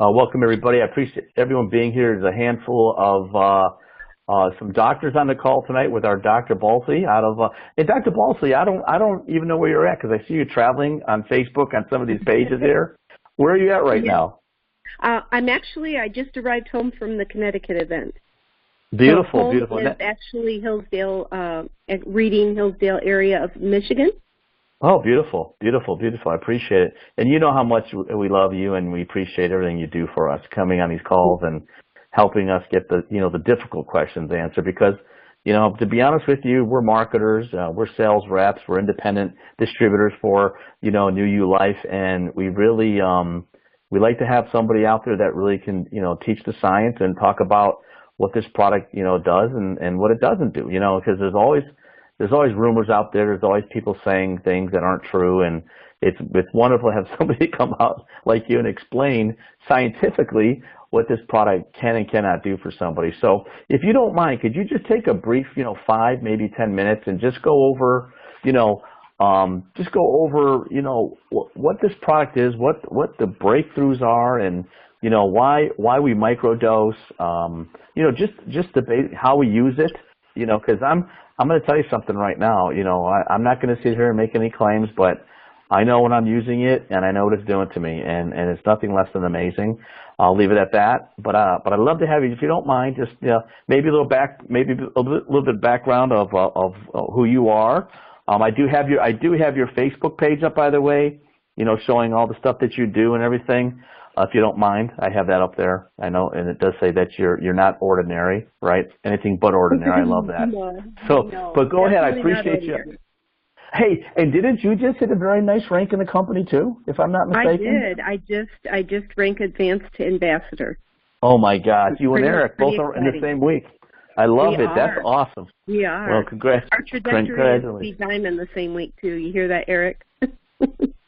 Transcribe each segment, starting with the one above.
Welcome, everybody. I appreciate everyone being here. There's a handful of some doctors on the call tonight with our Dr. Balsley out of. And Dr. Balsley, I don't even know where you're at because I see you traveling on Facebook on some of these pages here. Where are you at right now? I just arrived home from the Connecticut event. Beautiful, so home beautiful. Is actually Hillsdale, Reading, Hillsdale area of Michigan. Oh, beautiful, beautiful, beautiful. I appreciate it. And you know how much we love you and we appreciate everything you do for us, coming on these calls and helping us get the difficult questions answered because, to be honest with you, we're marketers, we're sales reps, we're independent distributors for, New You Life, and we really, we like to have somebody out there that really can, teach the science and talk about what this product, does and what it doesn't do, because there's always rumors out there. There's always people saying things that aren't true, and it's wonderful to have somebody come out like you and explain scientifically what this product can and cannot do for somebody. So if you don't mind, could you just take a brief, 5, maybe 10 minutes and just go over, what this product is, what the breakthroughs are, and why we microdose, just debate how we use it, because I'm going to tell you something right now. I'm not going to sit here and make any claims, but I know when I'm using it, and I know what it's doing to me, and it's nothing less than amazing. I'll leave it at that. But I'd love to have you, if you don't mind, just maybe a little bit of background of who you are. I do have your Facebook page up, by the way, showing all the stuff that you do and everything. If you don't mind, I have that up there. I know, and it does say that you're not ordinary, right? Anything but ordinary. I love that. No, but go ahead. I appreciate you. Hey, and didn't you just hit a very nice rank in the company too, if I'm not mistaken? I did. I just ranked advanced to ambassador. Oh my gosh, you and Eric both are in the same week. I love it. That's awesome. We are. Well, congrats. Our trajectory is to be diamond the same week too. You hear that, Eric?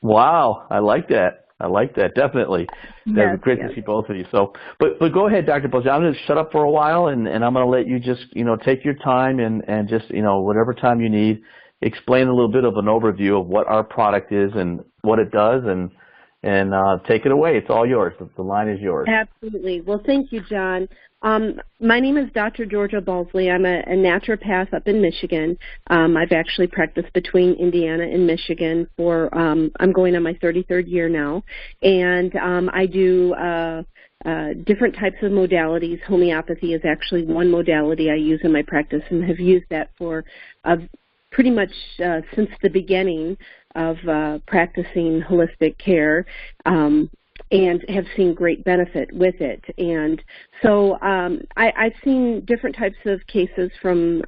Wow, I like that. I like that, definitely. That's great to see both of you. So, but go ahead, Dr. Balsley. I'm going to shut up for a while, and I'm going to let you just, take your time and just, whatever time you need, explain a little bit of an overview of what our product is and what it does, and take it away. It's all yours. The line is yours. Absolutely. Well, thank you, John. My name is Dr. Georgia Balsley. I'm a naturopath up in Michigan. I've actually practiced between Indiana and Michigan for, I'm going on my 33rd year now, and I do different types of modalities. Homeopathy is actually one modality I use in my practice and have used that for pretty much since the beginning of practicing holistic care, and have seen great benefit with it. And so I've seen different types of cases from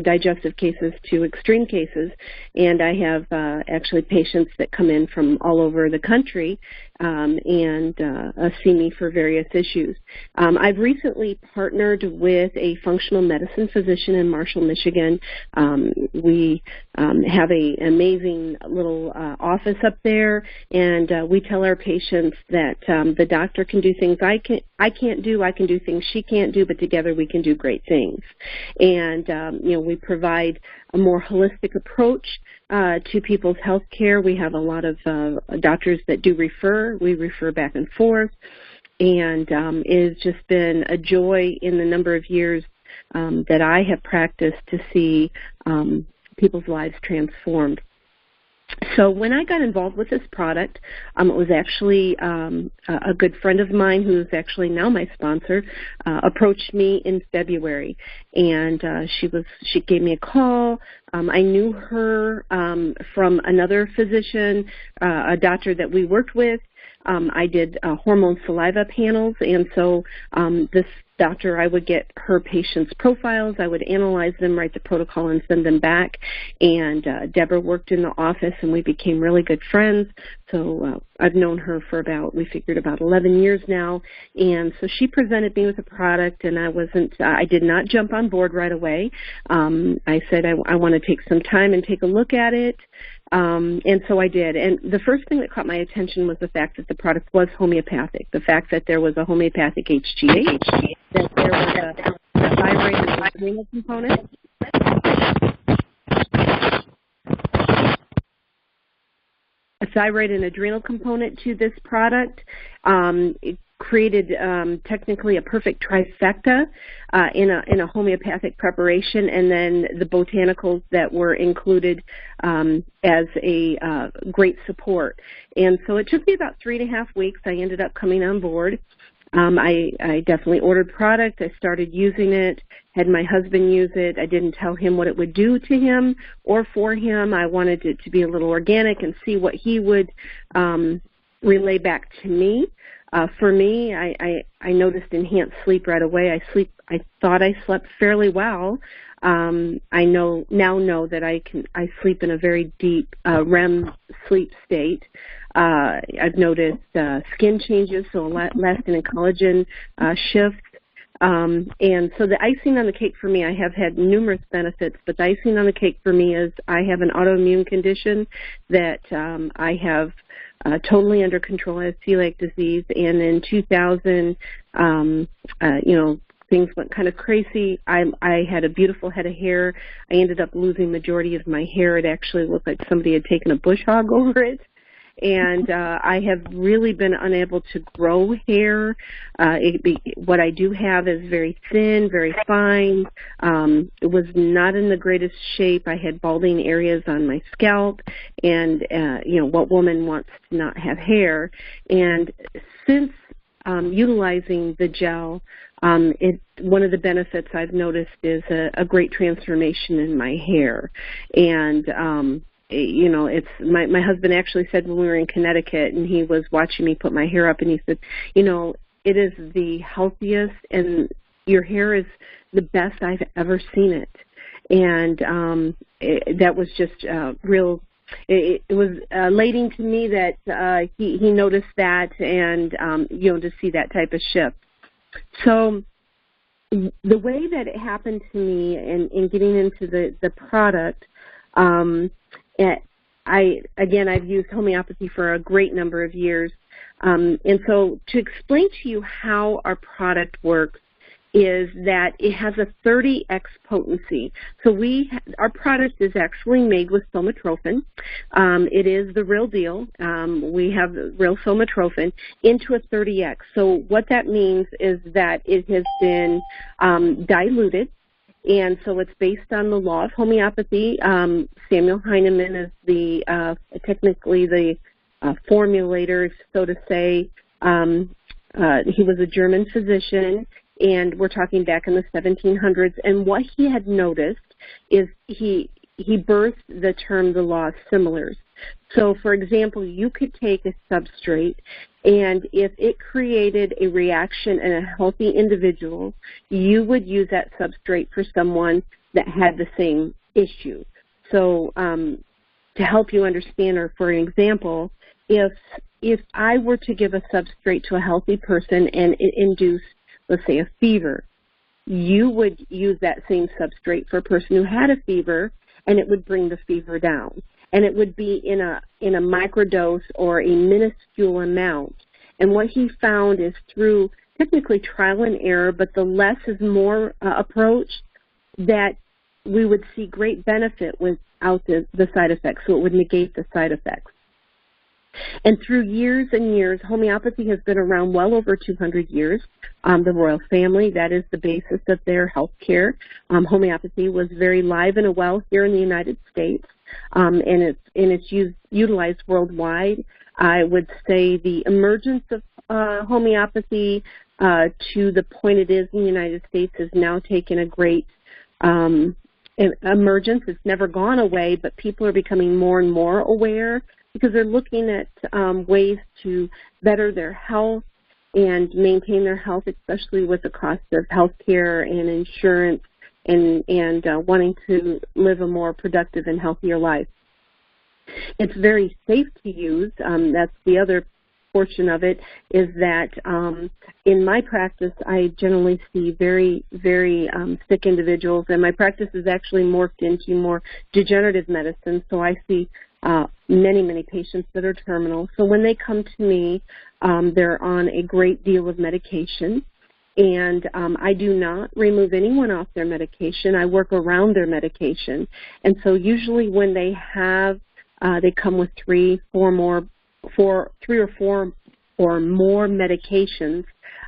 digestive cases to extreme cases, and I have actually patients that come in from all over the country and see me for various issues. I've recently partnered with a functional medicine physician in Marshall, Michigan. We have an amazing little office up there, and we tell our patients that the doctor can do things I can't do, I can do things she can't do, but together we can do great things. And we provide a more holistic approach to people's health care. We have a lot of doctors that do refer. We refer back and forth, and it has just been a joy in the number of years that I have practiced to see people's lives transformed. So when I got involved with this product, it was actually a good friend of mine, who is actually now my sponsor, approached me in February, and she gave me a call. I knew her from another physician, a doctor that we worked with. I did hormone saliva panels, and so this doctor, I would get her patients' profiles, I would analyze them, write the protocol, and send them back. And Deborah worked in the office, and we became really good friends. So I've known her for about 11 years now. And so she presented me with a product, and I did not jump on board right away. I said I want to take some time and take a look at it. And so I did. And the first thing that caught my attention was the fact that the product was homeopathic, the fact that there was a homeopathic HGH, that there was a thyroid and adrenal component. a thyroid and adrenal component to this product. It created technically a perfect trifecta in a homeopathic preparation, and then the botanicals that were included as a great support. And so it took me about 3.5 weeks. I ended up coming on board. I definitely ordered product. I started using it, had my husband use it. I didn't tell him what it would do to him or for him. I wanted it to be a little organic and see what he would relay back to me. For me, I noticed enhanced sleep right away. I thought I slept fairly well. I now know that I sleep in a very deep REM sleep state. I've noticed skin changes, so elastin and collagen shifts. And so the icing on the cake for me, I have had numerous benefits, but the icing on the cake for me is I have an autoimmune condition that I have totally under control. I have celiac disease, and in 2000, things went kind of crazy. I had a beautiful head of hair. I ended up losing majority of my hair. It actually looked like somebody had taken a bush hog over it. And I have really been unable to grow hair. What I do have is very thin, very fine. It was not in the greatest shape. I had balding areas on my scalp, and what woman wants to not have hair? And since utilizing the gel, one of the benefits I've noticed is a great transformation in my hair. And it's my husband actually said when we were in Connecticut and he was watching me put my hair up, and he said, it is the healthiest and your hair is the best I've ever seen it. And that was just real. It was elating to me that he noticed that, and to see that type of shift. So the way that it happened to me in getting into the product, I've used homeopathy for a great number of years. And so to explain to you how our product works is that it has a 30x potency. So our product is actually made with somatropin. It is the real deal. We have real somatropin into a 30x. So what that means is that it has been diluted. And so it's based on the law of homeopathy. Samuel Hahnemann is technically the formulator, so to say. He was a German physician, and we're talking back in the 1700s. And what he had noticed is he birthed the term the law of similars. So, for example, you could take a substrate, and if it created a reaction in a healthy individual, you would use that substrate for someone that had the same issue. So to help you understand, or for an example, if I were to give a substrate to a healthy person and it induced, let's say, a fever, you would use that same substrate for a person who had a fever, and it would bring the fever down. And it would be in a microdose or a minuscule amount. And what he found is through technically trial and error, but the less is more approach, that we would see great benefit without the side effects. So it would negate the side effects. And through years and years, homeopathy has been around well over 200 years. The royal family, that is the basis of their health care. Homeopathy was very live and well here in the United States. And it's utilized worldwide. I would say the emergence of homeopathy to the point it is in the United States has now taken a great emergence. It's never gone away, but people are becoming more and more aware because they're looking at ways to better their health and maintain their health, especially with the cost of health care and insurance, and wanting to live a more productive and healthier life. It's very safe to use. That's the other portion of it, is that in my practice, I generally see very, very sick individuals, and my practice is actually morphed into more degenerative medicine, so I see many, many patients that are terminal. So when they come to me, they're on a great deal of medication. And I do not remove anyone off their medication. I work around their medication. And so usually when they have they come with three or four or more medications,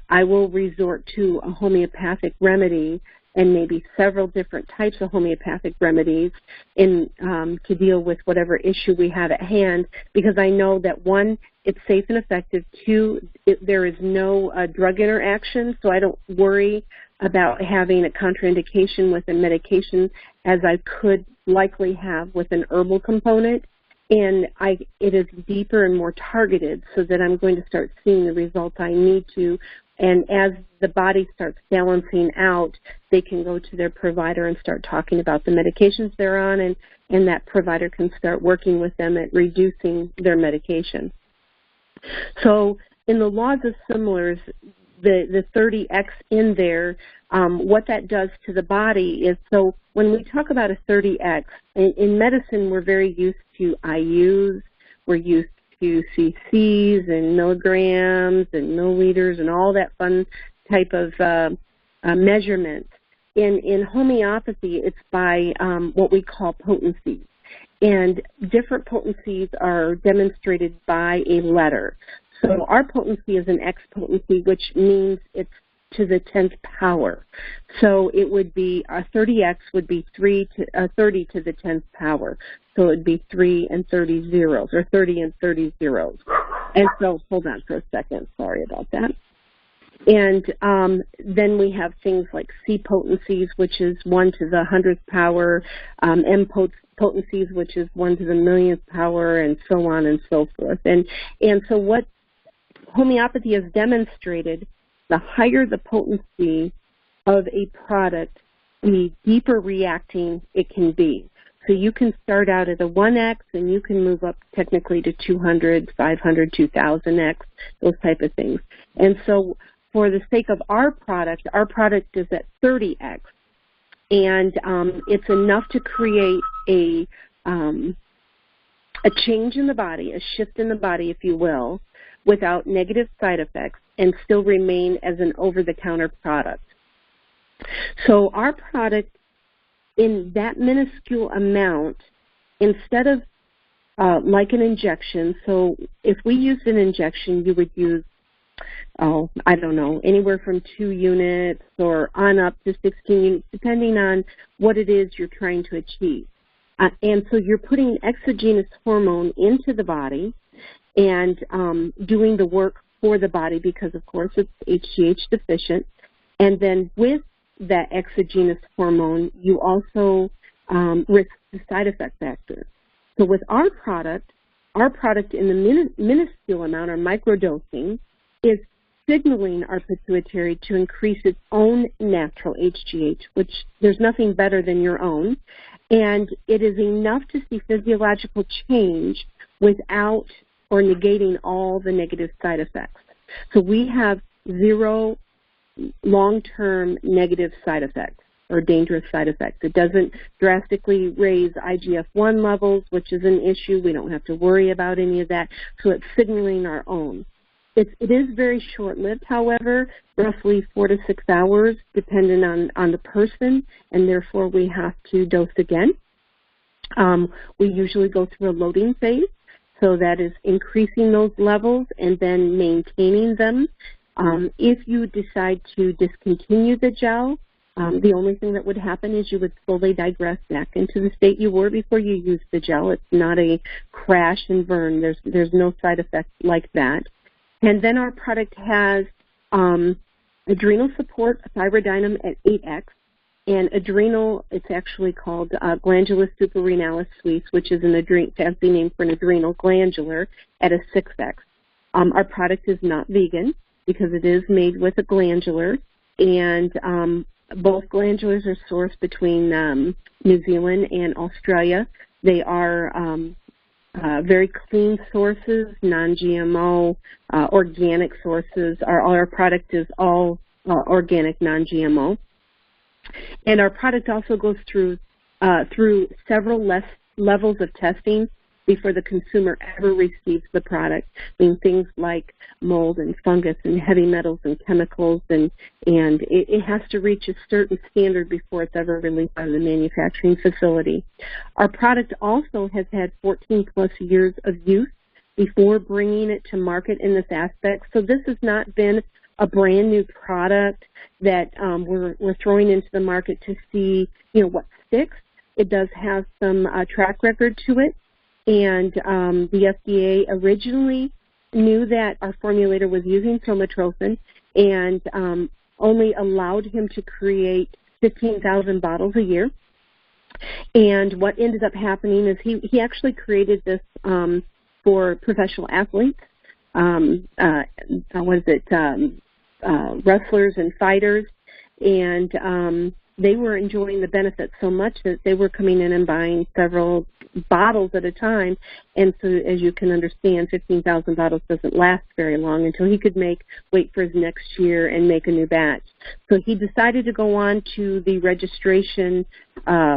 I will resort to a homeopathic remedy and maybe several different types of homeopathic remedies to deal with whatever issue we have at hand, because I know that, one, it's safe and effective. Two, there is no drug interaction, so I don't worry about having a contraindication with a medication as I could likely have with an herbal component. And it is deeper and more targeted so that I'm going to start seeing the results I need to. And as the body starts balancing out, they can go to their provider and start talking about the medications they're on, and that provider can start working with them at reducing their medication. So in the laws of similars, the 30X in there, what that does to the body is, so when we talk about a 30X, in medicine we're very used to IUs, we're used to cc's and milligrams and milliliters and all that fun type of measurement. In homeopathy, it's by what we call potencies. And different potencies are demonstrated by a letter. So our potency is an X potency, which means it's to the 10th power. So it would be, a 30X would be 30 to the 10th power. So it would be 3 and 30 zeros, or 30 and 30 zeros. And so, hold on for a second, sorry about that. And then we have things like C potencies, which is 1 to the 100th power, M potencies, which is 1 to the millionth power, and so on and so forth. And so what homeopathy has demonstrated, the higher the potency of a product, the deeper reacting it can be. So you can start out at a 1X and you can move up technically to 200, 500, 2000X, those type of things. And so for the sake of our product is at 30X. And it's enough to create a change in the body, a shift in the body, if you will, without negative side effects, and still remain as an over-the-counter product. So our product, in that minuscule amount, instead of like an injection, so if we used an injection, you would use, I don't know, anywhere from 2 units or on up to 16 units, depending on what it is you're trying to achieve. And so you're putting exogenous hormone into the body and doing the work for the body because, of course, it's HGH deficient. And then with that exogenous hormone, you also risk the side effect factors. So with our product in the minuscule amount, or microdosing, is signaling our pituitary to increase its own natural HGH, which there's nothing better than your own. And it is enough to see physiological change without or negating all the negative side effects. So we have 0 long-term negative side effects or dangerous side effects. It doesn't drastically raise IGF-1 levels, which is an issue. We don't have to worry about any of that. So it's signaling our own. It is very short-lived, however, roughly 4 to 6 hours, depending on the person, and therefore we have to dose again. We usually go through a loading phase, so that is increasing those levels and then maintaining them. If you decide to discontinue the gel, the only thing that would happen is you would slowly digress back into the state you were before you used the gel. It's not a crash and burn. There's no side effect like that. And then our product has adrenal support, thyroidinum at 8X, and adrenal, it's actually called glandula suprarenalis suisse, which is an fancy name for an adrenal glandular, at a 6X. Our product is not vegan because it is made with a glandular, and both glandulars are sourced between New Zealand and Australia. They are very clean sources, non-GMO, organic sources. Our product is all organic, non-GMO. And our product also goes through several levels of testing before the consumer ever receives the product. I mean, things like mold and fungus and heavy metals and chemicals, and it has to reach a certain standard before it's ever released out of the manufacturing facility. Our product also has had 14 plus years of use before bringing it to market in this aspect. So this has not been a brand new product that we're throwing into the market to see, what sticks. It does have some track record to it, and the FDA originally knew that our formulator was using somatropin and only allowed him to create 15,000 bottles a year. And what ended up happening is he actually created this for professional athletes, wrestlers and fighters, and they were enjoying the benefits so much that they were coming in and buying several bottles at a time. And so, as you can understand, 15,000 bottles doesn't last very long until he could wait for his next year and make a new batch. So he decided to go on to the registration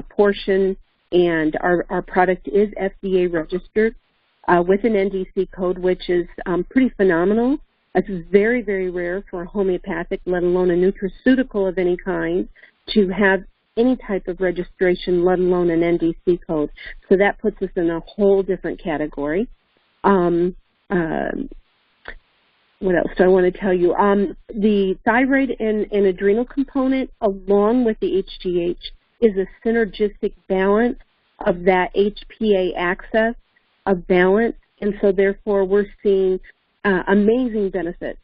portion, and our product is FDA registered with an NDC code, which is pretty phenomenal. It's very, very rare for a homeopathic, let alone a nutraceutical of any kind, to have any type of registration, let alone an NDC code. So that puts us in a whole different category. What else do I want to tell you? The thyroid and adrenal component, along with the HGH, is a synergistic balance of that HPA axis of balance, and so therefore we're seeing amazing benefits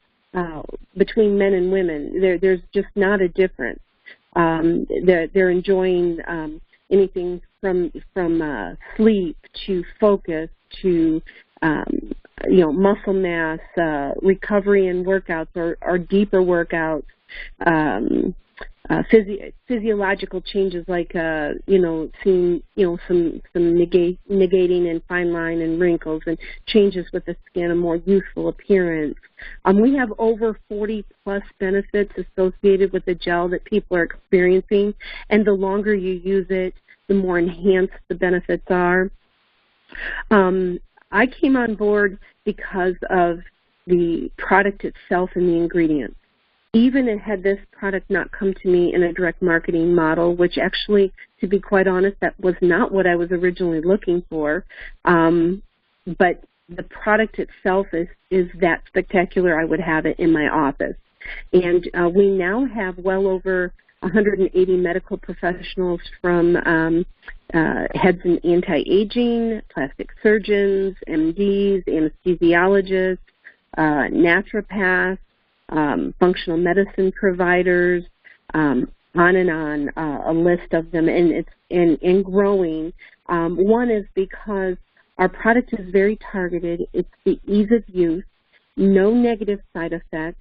between men and women. There's just not a difference. They're enjoying anything from sleep to focus to muscle mass, recovery and workouts or deeper workouts, physiological changes like seeing some negating and fine line and wrinkles, and changes with the skin, a more youthful appearance. We have over 40 plus benefits associated with the gel that people are experiencing, and the longer you use it, the more enhanced the benefits are. I came on board because of the product itself and the ingredients. Even had this product not come to me in a direct marketing model, which actually, to be quite honest, that was not what I was originally looking for, but the product itself is that spectacular, I would have it in my office. And we now have well over 180 medical professionals, from heads in anti-aging, plastic surgeons, MDs, anesthesiologists, naturopaths, functional medicine providers, on and on, a list of them, and it's growing. One is because our product is very targeted. It's the ease of use, no negative side effects.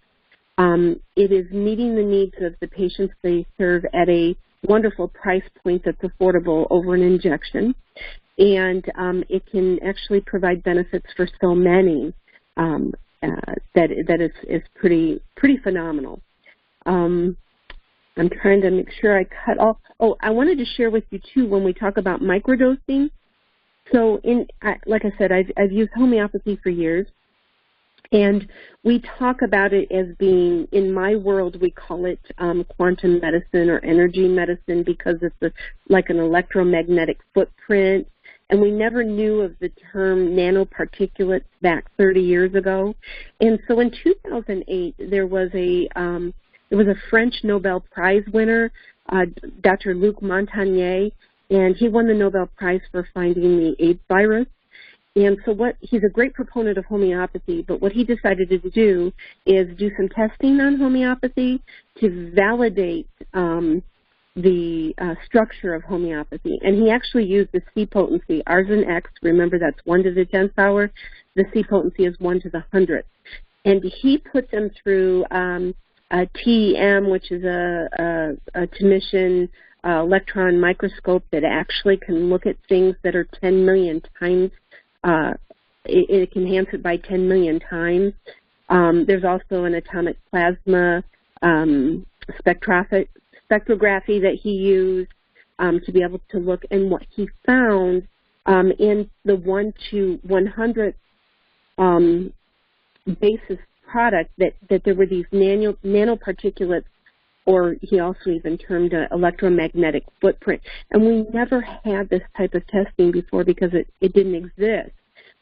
It is meeting the needs of the patients they serve at a wonderful price point that's affordable over an injection, and it can actually provide benefits for so many. That is pretty phenomenal. I'm trying to make sure I cut off. Oh, I wanted to share with you too when we talk about microdosing. So, like I said, I've used homeopathy for years, and we talk about it as being, in my world, we call it quantum medicine or energy medicine, because it's like an electromagnetic footprint. And we never knew of the term nanoparticulates back 30 years ago. And so in 2008, there was a French Nobel Prize winner, Dr. Luc Montagnier, and he won the Nobel Prize for finding the AIDS virus. And so he's a great proponent of homeopathy, but what he decided to do is do some testing on homeopathy to validate the structure of homeopathy. And he actually used the C potency, R's and X. Remember, that's 1 to the 10th power. The C potency is 1 to the 100th. And he put them through a TEM, which is a Tymosian electron microscope that actually can look at things that are 10 million times. It can enhance it by 10 million times. There's also an atomic plasma spectrography that he used to be able to look, and what he found in the 1 to 100 basis product that there were these nanoparticulates, or he also even termed an electromagnetic footprint. And we never had this type of testing before because it didn't exist.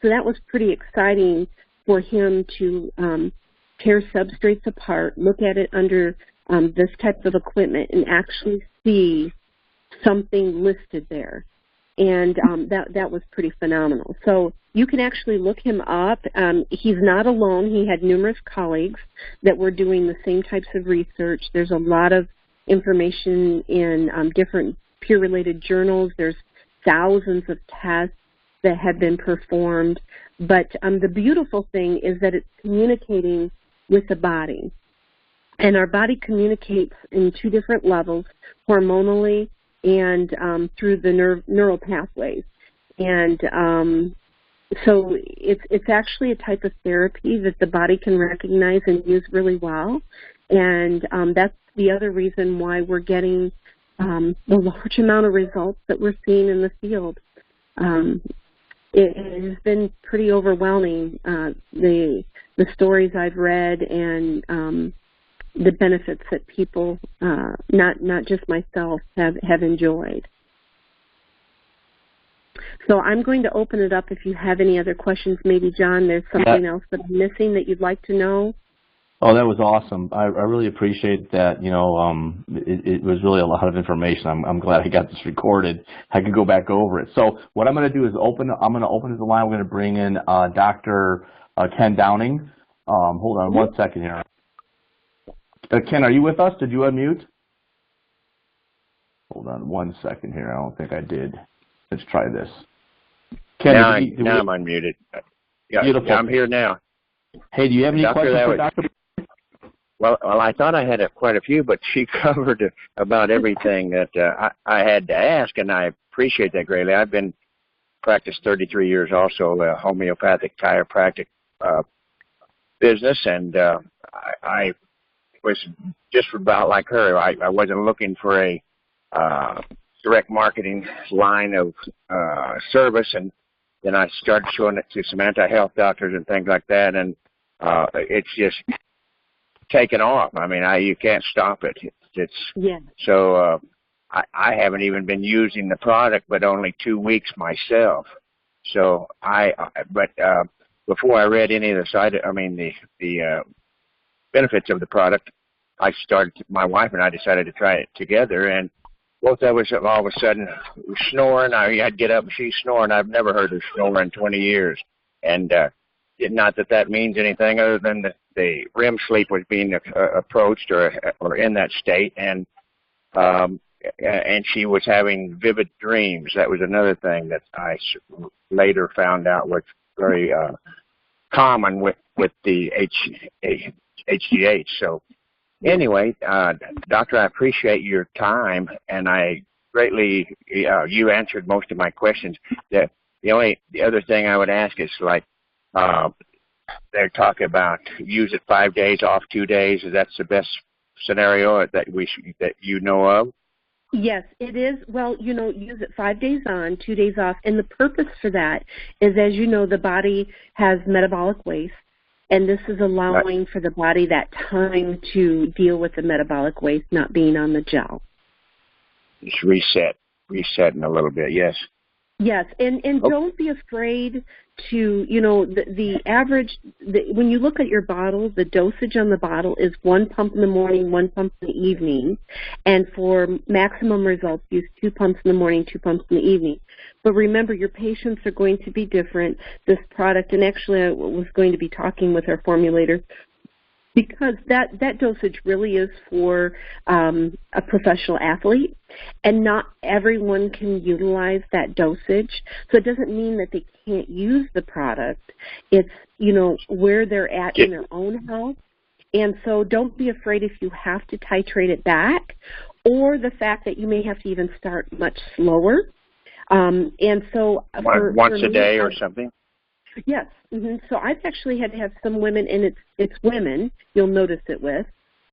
So that was pretty exciting for him to tear substrates apart, look at it under this type of equipment, and actually see something listed there. And that was pretty phenomenal. So you can actually look him up. He's not alone. He had numerous colleagues that were doing the same types of research. There's a lot of information in different peer-related journals. There's thousands of tests that have been performed. But the beautiful thing is that it's communicating with the body. And our body communicates in 2 different levels, hormonally and through the neural pathways. And so it's actually a type of therapy that the body can recognize and use really well. And that's the other reason why we're getting the large amount of results that we're seeing in the field. It has been pretty overwhelming, the stories I've read and the benefits that people, not just myself, have enjoyed. So I'm going to open it up if you have any other questions. Maybe, John, there's something else that I'm missing that you'd like to know? Oh, that was awesome. I really appreciate that. You know, it was really a lot of information. I'm glad I got this recorded. I could go back over it. So what I'm going to do is I'm going to open the line. We're going to bring in Dr. Ken Downing. Hold on 1 second here. Ken, are you with us? Did you unmute? Hold on 1 second here. I don't think I did. Let's try this. Ken, now I'm unmuted. Yeah, beautiful. Yeah, I'm here now. Hey, do you have any questions for Dr.? Well, I thought I had quite a few, but she covered about everything that I had to ask, and I appreciate that greatly. I've been practiced 33 years, also a homeopathic chiropractic business, and I was just about like her. I wasn't looking for a direct marketing line of service, and then I started showing it to some anti-health doctors and things like that, and it's just taken off. I mean, you can't stop it. So I haven't even been using the product, but only 2 weeks myself. So before I read any of the benefits of the product, my wife and I decided to try it together, and both of us all of a sudden snoring. I'd get up and she's snoring. I've never heard her snore in 20 years. And not that means anything other than the REM sleep was being approached or in that state. And she was having vivid dreams. That was another thing that I later found out was very common with the HGH. So anyway, Doctor, I appreciate your time, and I greatly, you answered most of my questions. The other thing I would ask is, like, they're talking about use it 5 days, off 2 days. Is that the best scenario that you know of? Yes, it is. Well, use it 5 days on, 2 days off. And the purpose for that is, as you know, the body has metabolic waste. And this is allowing for the body that time to deal with the metabolic waste not being on the gel. Just resetting a little bit, yes. Yes, and don't be afraid to, the average, when you look at your bottle, the dosage on the bottle is 1 pump in the morning, 1 pump in the evening. And for maximum results, use 2 pumps in the morning, 2 pumps in the evening. But remember, your patients are going to be different. This product, and actually I was going to be talking with our formulator, because that dosage really is for a professional athlete, and not everyone can utilize that dosage. So it doesn't mean that they can't use the product. It's, where they're at in their own health. And so don't be afraid if you have to titrate it back, or the fact that you may have to even start much slower. And so once a day or something? Yes. Mm-hmm. So I've actually had to have some women, and it's women you'll notice it with,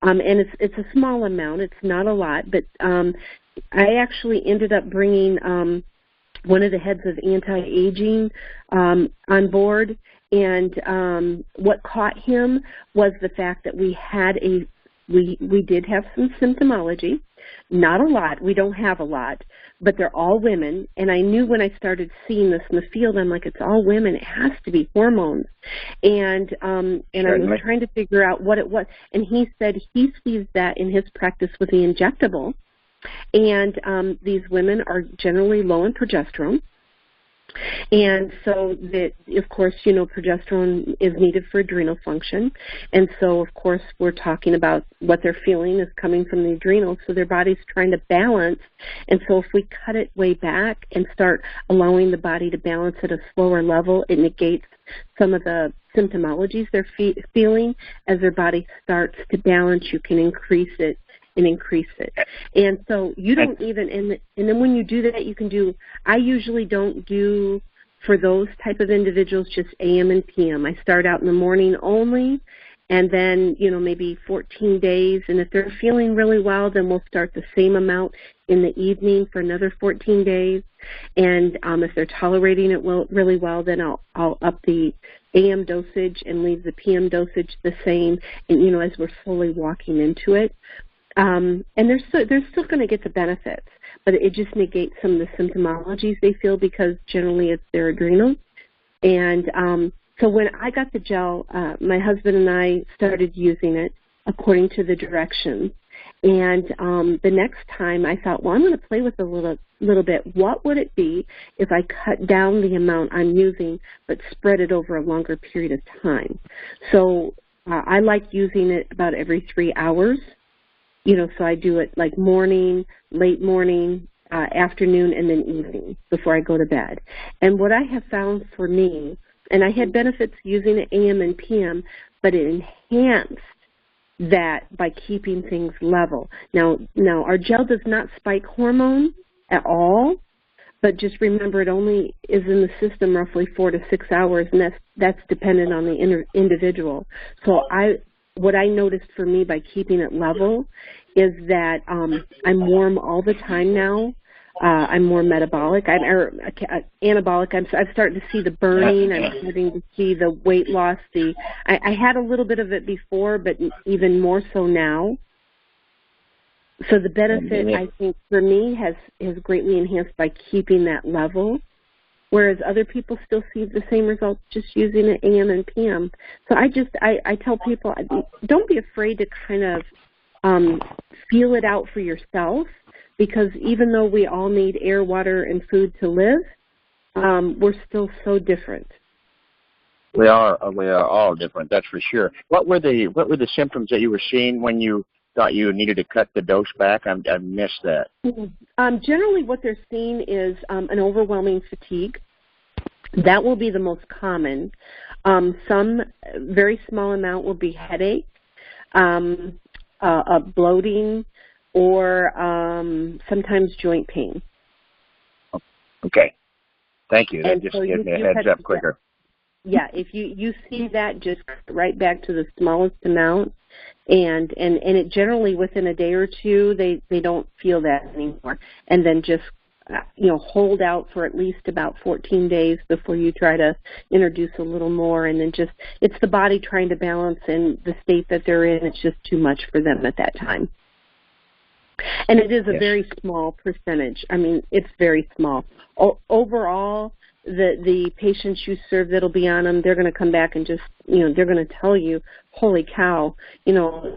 and it's a small amount. It's not a lot, but I actually ended up bringing one of the heads of anti-aging on board, and what caught him was the fact that we did have some symptomology. Not a lot. We don't have a lot, but they're all women. And I knew when I started seeing this in the field, I'm like, it's all women. It has to be hormones. And I was trying to figure out what it was. And he said he sees that in his practice with the injectable. And these women are generally low in progesterone. And so that, of course, progesterone is needed for adrenal function. And so, of course, we're talking about what they're feeling is coming from the adrenals. So their body's trying to balance. And so if we cut it way back and start allowing the body to balance at a slower level, it negates some of the symptomologies they're feeling. As their body starts to balance, you can increase it. And so you don't even, and then when you do that, you can do, I usually don't do, for those type of individuals, just AM and PM. I start out in the morning only, and then, maybe 14 days. And if they're feeling really well, then we'll start the same amount in the evening for another 14 days. And if they're tolerating it really well, then I'll up the AM dosage and leave the PM dosage the same, and, as we're slowly walking into it. And they're still going to get the benefits, but it just negates some of the symptomologies they feel because generally it's their adrenals. And so when I got the gel, my husband and I started using it according to the directions. And the next time I thought, well, I'm going to play with it a little bit. What would it be if I cut down the amount I'm using but spread it over a longer period of time? So I like using it about every 3 hours. So I do it like morning, late morning, afternoon, and then evening before I go to bed. And what I have found for me, and I had benefits using it AM and PM, but it enhanced that by keeping things level. Now our gel does not spike hormone at all, but just remember it only is in the system roughly 4 to 6 hours, and that's dependent on the individual. So what I noticed for me by keeping it level is that I'm warm all the time now. I'm more metabolic. Anabolic. I'm starting to see the burning. I'm starting to see the weight loss. I had a little bit of it before, but even more so now. So the benefit, I think, for me has greatly enhanced by keeping that level, whereas other people still see the same results just using it AM and PM. So I tell people, don't be afraid to kind of feel it out for yourself, because even though we all need air, water, and food to live, we're still so different. We are all different, that's for sure. What were the symptoms that you were seeing when you thought you needed to cut the dose back? I missed that. Generally what they're seeing is an overwhelming fatigue. That will be the most common. Some very small amount will be headache, bloating, or sometimes joint pain. Okay. Thank you. That and just so gave me a heads up quicker. Yeah, if you see that, just right back to the smallest amount, and it generally within a day or two they don't feel that anymore, and then just hold out for at least about 14 days before you try to introduce a little more, and then it's the body trying to balance in the state that they're in. It's just too much for them at that time. And it is a very small percentage. I mean, it's very small. Overall, the patients you serve that'll be on them, they're going to come back and just, they're going to tell you, holy cow,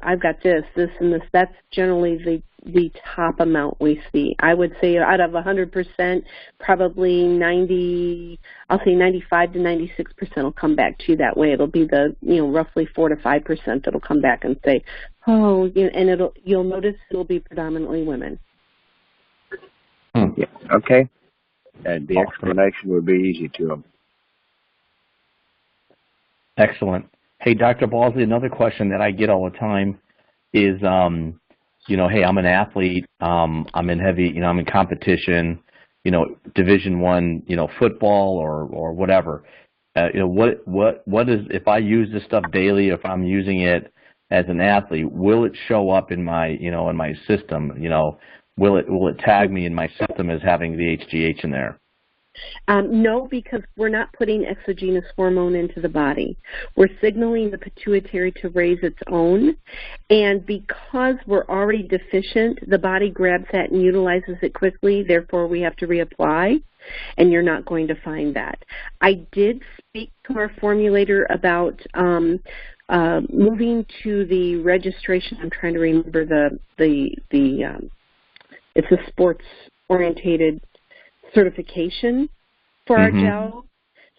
I've got this, and this. That's generally the top amount we see. I would say out of 100%, probably 95 to 96% will come back to you that way. It'll be the, roughly 4 to 5% that'll come back and say, oh, and you'll notice it'll be predominantly women. Yeah. Okay. And the explanation would be easy to them. Excellent. Hey, Dr. Balsley, another question that I get all the time is, hey, I'm an athlete. I'm in heavy, I'm in competition, Division I, football or whatever. What is, if I use this stuff daily, if I'm using it as an athlete, will it show up in my, in my system? Will it tag me in my system as having the HGH in there? No, because we're not putting exogenous hormone into the body. We're signaling the pituitary to raise its own, and because we're already deficient, the body grabs that and utilizes it quickly, therefore we have to reapply, and you're not going to find that. I did speak to our formulator about moving to the registration. I'm trying to remember it's a sports-orientated certification for our gel,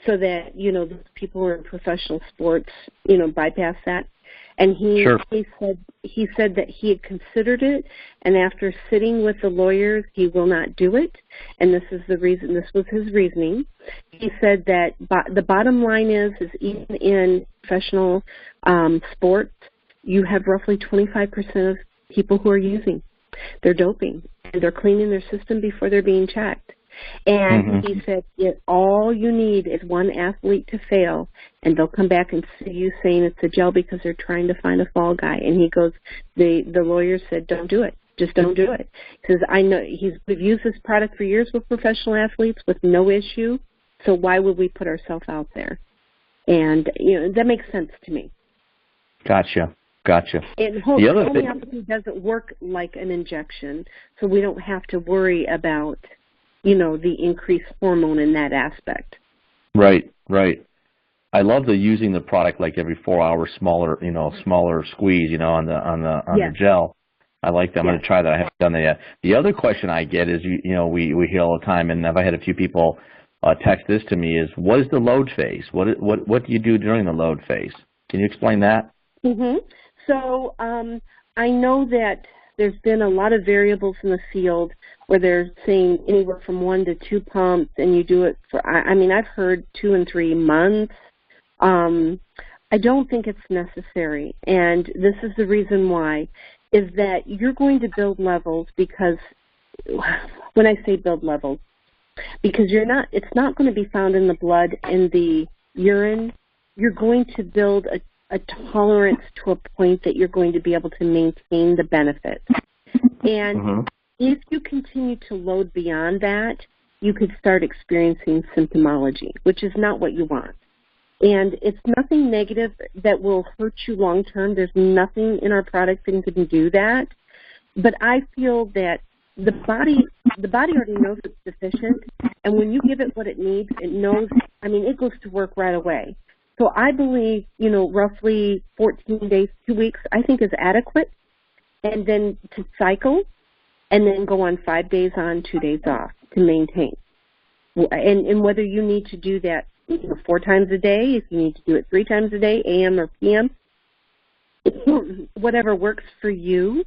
so that, those people who are in professional sports, bypass that. And he said that he had considered it, and after sitting with the lawyers, he will not do it. And this is the reason. This was his reasoning. He said that the bottom line is even in professional sports, you have roughly 25% of people who are using. They're doping, and they're cleaning their system before they're being checked. And he said, all you need is one athlete to fail, and they'll come back and see you saying it's a gel because they're trying to find a fall guy. And he goes, the lawyer said, don't do it. Just don't do it. He says, I know we've used this product for years with professional athletes with no issue, so why would we put ourselves out there? And, that makes sense to me. Gotcha. And homeopathy doesn't work like an injection, so we don't have to worry about, the increased hormone in that aspect. Right. I love using the product like every 4 hours, smaller squeeze, on the gel. I like that. I'm going to try that. I haven't done that yet. The other question I get is, we hear all the time, and I've had a few people text this to me, is what is the load phase? What do you do during the load phase? Can you explain that? So I know that there's been a lot of variables in the field where they're saying anywhere from 1 to 2 pumps, and you do it for, I've heard 2 and 3 months. I don't think it's necessary, and this is the reason why, is that you're going to build levels because, when I say build levels, because it's not going to be found in the blood, in the urine. You're going to build a tolerance to a point that you're going to be able to maintain the benefits. And if you continue to load beyond that, you could start experiencing symptomology, which is not what you want. And it's nothing negative that will hurt you long term. There's nothing in our product that can do that. But I feel that the body already knows it's deficient, and when you give it what it needs, it knows, it goes to work right away. So I believe, roughly 14 days, 2 weeks, I think is adequate, and then to cycle, and then go on 5 days on, 2 days off to maintain. And whether you need to do that 4 times a day, if you need to do it 3 times a day, AM or PM, whatever works for you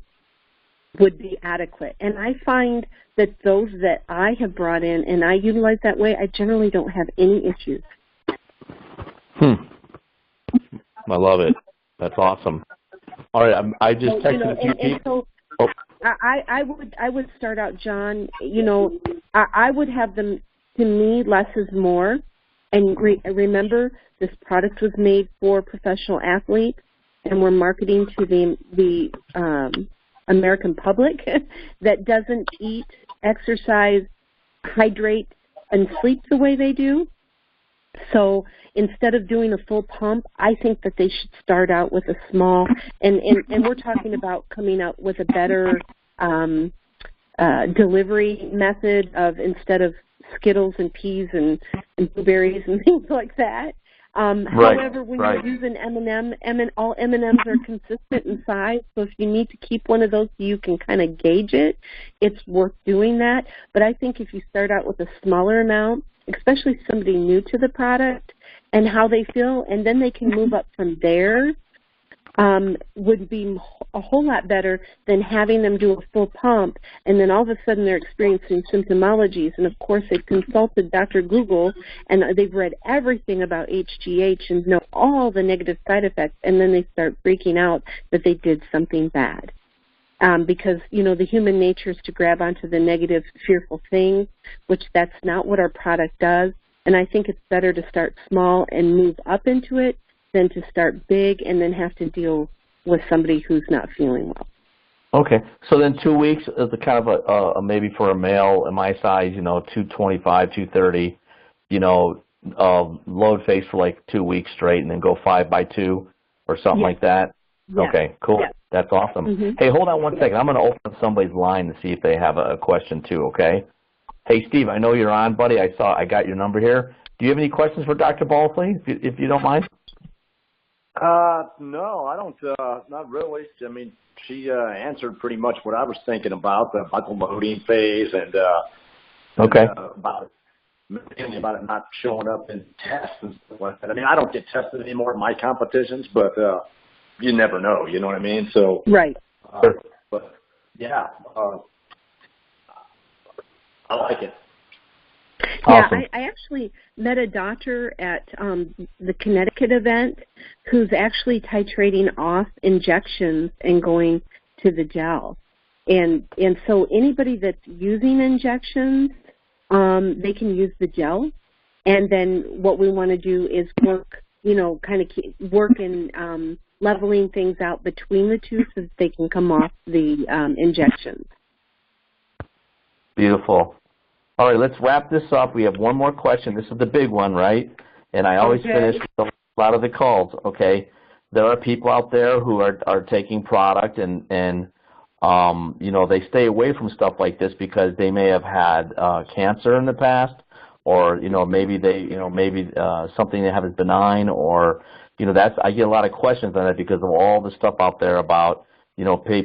would be adequate. And I find that those that I have brought in and I utilize that way, I generally don't have any issues. I love it. That's awesome. All right, I just texted a few people. I would start out, John. I would have them. To me, less is more. And remember, this product was made for professional athletes, and we're marketing to the American public that doesn't eat, exercise, hydrate, and sleep the way they do. So instead of doing a full pump, I think that they should start out with a small, and we're talking about coming out with a better delivery method of, instead of Skittles and peas and blueberries and things like that. However, when you're using M&M, all M&Ms are consistent in size, so if you need to keep one of those so you can kind of gauge it, it's worth doing that. But I think if you start out with a smaller amount, especially somebody new to the product and how they feel, and then they can move up from there, would be a whole lot better than having them do a full pump and then all of a sudden they're experiencing symptomologies. And of course they've consulted Dr. Google and they've read everything about HGH and know all the negative side effects, and then they start freaking out that they did something bad. Because, the human nature is to grab onto the negative, fearful thing, which that's not what our product does. And I think it's better to start small and move up into it than to start big and then have to deal with somebody who's not feeling well. Okay. So then 2 weeks is the kind of a maybe for a male in my size, 225, 230, load phase for like 2 weeks straight and then go 5x2 or something like that? Yes. Okay, cool. Yes. That's awesome. Hey, hold on one second. I'm going to open up somebody's line to see if they have a question too, okay? Hey, Steve, I know you're on, buddy. I got your number here. Do you have any questions for Dr. Balsley, if you don't mind? No, I don't, not really. I mean, she answered pretty much what I was thinking about, the buccal loading phase and okay. About it not showing up in tests and stuff like that. I mean, I don't get tested anymore in my competitions, but you never know, you know what I mean? So, right. But, yeah, I like it. Yeah, Awesome. I actually met a doctor at the Connecticut event who's actually titrating off injections and going to the gel. And so anybody that's using injections, they can use the gel. And then what we want to do is work, work in leveling things out between the two so that they can come off the injections. Beautiful. All right, let's wrap this up. We have one more question. This is the big one, right? And I always finish with a lot of the calls, okay? There are people out there who are taking product and they stay away from stuff like this because they may have had cancer in the past, or maybe something they have is benign, or I get a lot of questions on that because of all the stuff out there about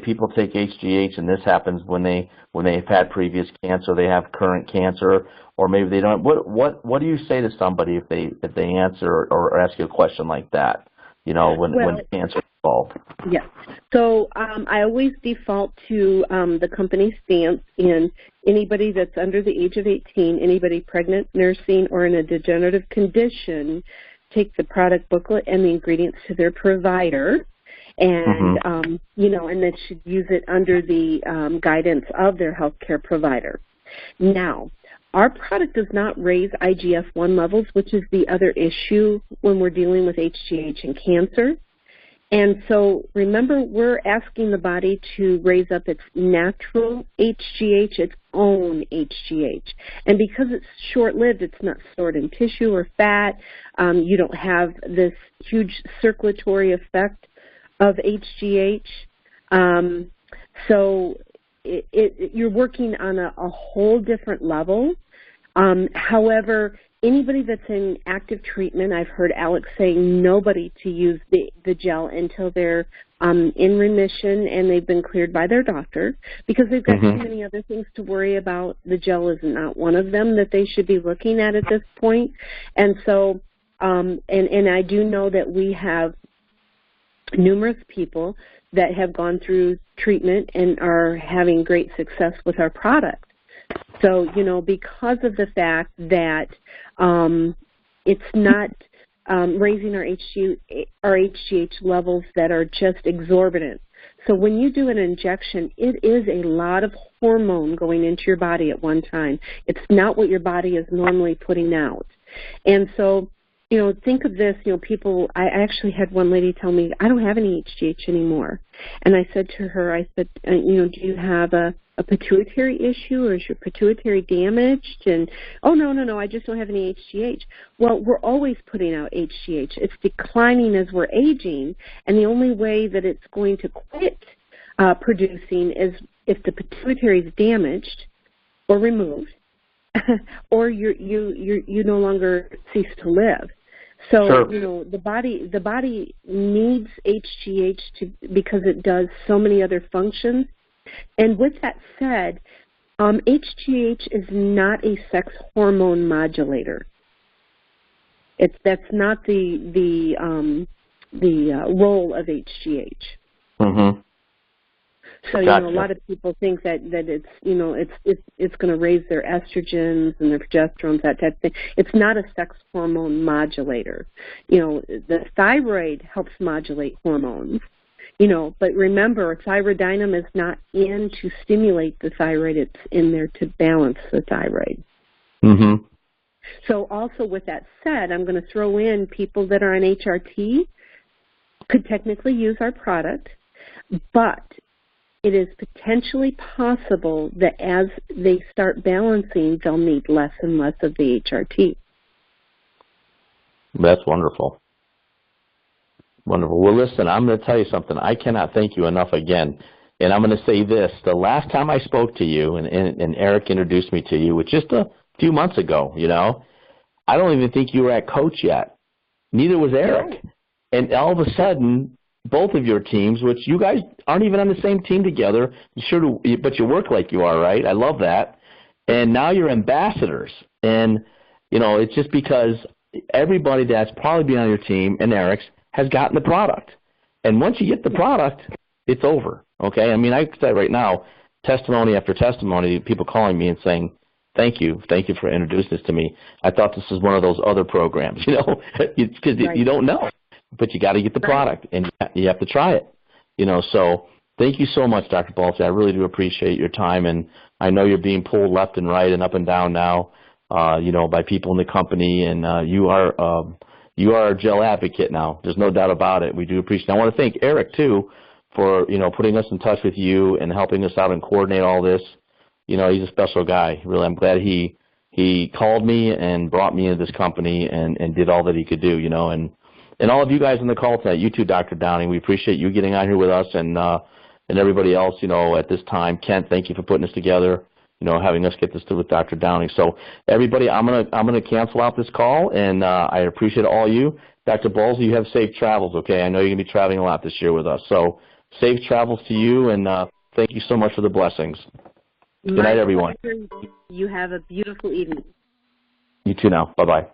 people take HGH and this happens when they've had previous cancer, they have current cancer, or maybe they don't. What do you say to somebody if they answer or ask you a question like that? When cancer is involved. Yeah. So I always default to the company stance, and anybody that's under the age of 18, anybody pregnant, nursing, or in a degenerative condition, take the product booklet and the ingredients to their provider. And, and they should use it under the guidance of their healthcare provider. Now, our product does not raise IGF-1 levels, which is the other issue when we're dealing with HGH and cancer. And so, remember, we're asking the body to raise up its natural HGH, its own HGH. And because it's short-lived, it's not stored in tissue or fat. You don't have this huge circulatory effect of HGH. So you're working on a whole different level. However, anybody that's in active treatment, I've heard Alex saying nobody to use the gel until they're in remission and they've been cleared by their doctor, because they've got too many other things to worry about. The gel is not one of them that they should be looking at this point. And so, and I do know that we have numerous people that have gone through treatment and are having great success with our product. So, because of the fact that it's not raising our HGH levels that are just exorbitant. So when you do an injection, it is a lot of hormone going into your body at one time. It's not what your body is normally putting out. And so, think of this, people, I actually had one lady tell me, I don't have any HGH anymore. And I said to her, do you have a pituitary issue, or is your pituitary damaged? And, oh, no, I just don't have any HGH. Well, we're always putting out HGH. It's declining as we're aging, and the only way that it's going to quit producing is if the pituitary is damaged or removed, or you no longer cease to live. So, sure. The body needs HGH because it does so many other functions. And with that said, HGH is not a sex hormone modulator. That's not the role of HGH. Mm-hmm. So Gotcha. a lot of people think that it's going to raise their estrogens and their progesterones, that type of thing. It's not a sex hormone modulator. The thyroid helps modulate hormones. But remember, thyroidinum is not in to stimulate the thyroid. It's in there to balance the thyroid. Mm-hmm. So also with that said, I'm going to throw in people that are on HRT could technically use our product, but it is potentially possible that as they start balancing, they'll need less and less of the HRT. That's wonderful. Wonderful. Well, listen, I'm going to tell you something. I cannot thank you enough again. And I'm going to say this. The last time I spoke to you, and Eric introduced me to you, which just a few months ago, you know, I don't even think you were at Coach yet. Neither was Eric. And all of a sudden, both of your teams, which you guys aren't even on the same team together, but you work like you are, right? I love that. And now you're ambassadors. And, you know, it's just because everybody that's probably been on your team and Eric's has gotten the product. And once you get the product, it's over, okay? I mean, I can say right now, testimony after testimony, people calling me and saying, thank you for introducing this to me. I thought this was one of those other programs, you know, because you don't know. But you got to get the product, and you have to try it, you know. So thank you so much, Dr. Balsley. I really do appreciate your time, and I know you're being pulled left and right and up and down now, you know, by people in the company, and you are a gel advocate now. There's no doubt about it. We do appreciate it. I want to thank Eric, too, for, you know, putting us in touch with you and helping us out and coordinate all this. You know, he's a special guy. Really, I'm glad he called me and brought me into this company and did all that he could do, you know, and all of you guys on the call tonight, you too, Dr. Downing, we appreciate you getting on here with us and everybody else, you know, at this time. Kent, thank you for putting this together, you know, having us get this through with Dr. Downing. So everybody, I'm gonna cancel out this call, and I appreciate all you. Dr. Balsley, you have safe travels, okay? I know you're going to be traveling a lot this year with us. So safe travels to you, and thank you so much for the blessings. Good night, everyone. You have a beautiful evening. You too now. Bye-bye.